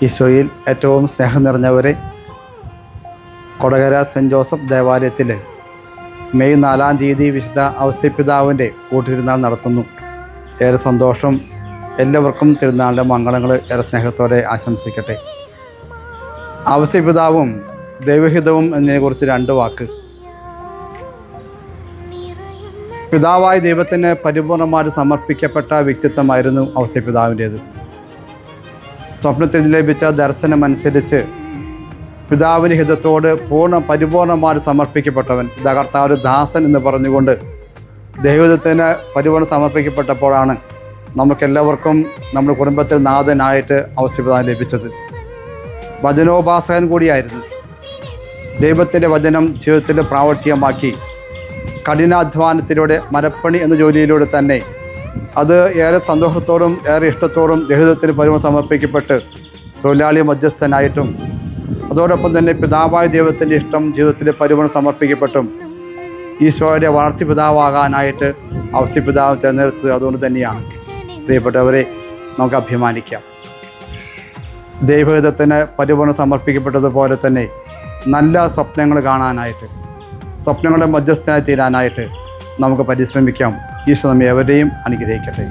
ഈശോയിൽ ഏറ്റവും സ്നേഹം നിറഞ്ഞവരെ, കൊടകര സെൻറ്റ് ജോസഫ് ദേവാലയത്തിൽ മെയ് 4-ാം തീയതി വിശുദ്ധ ഔസേപ്പിതാവിൻ്റെ കൂട്ടുതിരുന്നാൾ നടത്തുന്നു. ഏറെ സന്തോഷം. എല്ലാവർക്കും തിരുനാളിൻ്റെ മംഗളങ്ങൾ ഏറെ സ്നേഹത്തോടെ ആശംസിക്കട്ടെ. ഔസേപ്പിതാവും ദൈവഹിതവും എന്നതിനെക്കുറിച്ച് 2 വാക്ക്. പിതാവായ ദൈവത്തിന് പരിപൂർണമായി സമർപ്പിക്കപ്പെട്ട വ്യക്തിത്വമായിരുന്നു ഔസേപ്പിതാവിൻ്റേത്. സ്വപ്നത്തിൽ ലഭിച്ച ദർശനമനുസരിച്ച് പിതാവിൻ്റെ ഹിതത്തോട് പരിപൂർണമായി സമർപ്പിക്കപ്പെട്ടവൻ, കർത്താവ് ദാസൻ എന്ന് പറഞ്ഞുകൊണ്ട് ദൈവത്തിന് പരിപൂർണ്ണം സമർപ്പിക്കപ്പെട്ടപ്പോഴാണ് നമുക്കെല്ലാവർക്കും നമ്മുടെ കുടുംബത്തിൽ നാഥനായിട്ട് ഔസേപ്പിതാവിന് ലഭിച്ചത്. വചനോപാസകൻ കൂടിയായിരുന്നു. ദൈവത്തിൻ്റെ വചനം ജീവിതത്തിൽ പ്രാവർത്തികമാക്കി കഠിനാധ്വാനത്തിലൂടെ, മരപ്പണി എന്ന ജോലിയിലൂടെ തന്നെ അത് ഏറെ സന്തോഷത്തോടും ഏറെ ഇഷ്ടത്തോടും ദൈവത്തിന് പരിപൂർണ്ണം സമർപ്പിക്കപ്പെട്ട് തൊഴിലാളി മധ്യസ്ഥനായിട്ടും അതോടൊപ്പം തന്നെ പിതാവായ ദൈവത്തിൻ്റെ ഇഷ്ടം ജീവിതത്തിൽ പരിപൂർണ്ണം സമർപ്പിക്കപ്പെട്ടും ഈശോയുടെ വളർത്തി പിതാവാകാനായിട്ട് ഔസേപ്പിതാവ് തിരഞ്ഞെടുത്തത് അതുകൊണ്ട് തന്നെയാണ്. പ്രിയപ്പെട്ടവരെ, നമുക്ക് അഭിമാനിക്കാം. ദൈവഹിതത്തിന് പരിപൂർണ്ണം സമർപ്പിക്കപ്പെട്ടതുപോലെ തന്നെ നല്ല സ്വപ്നങ്ങൾ കാണാനായിട്ട്, സ്വപ്നങ്ങളുടെ മധ്യസ്ഥനായി തീരാനായിട്ട് നമുക്ക് പരിശ്രമിക്കാം. ഈശോ നമ്മെ എവരെയും അനുഗ്രഹിക്കട്ടെ.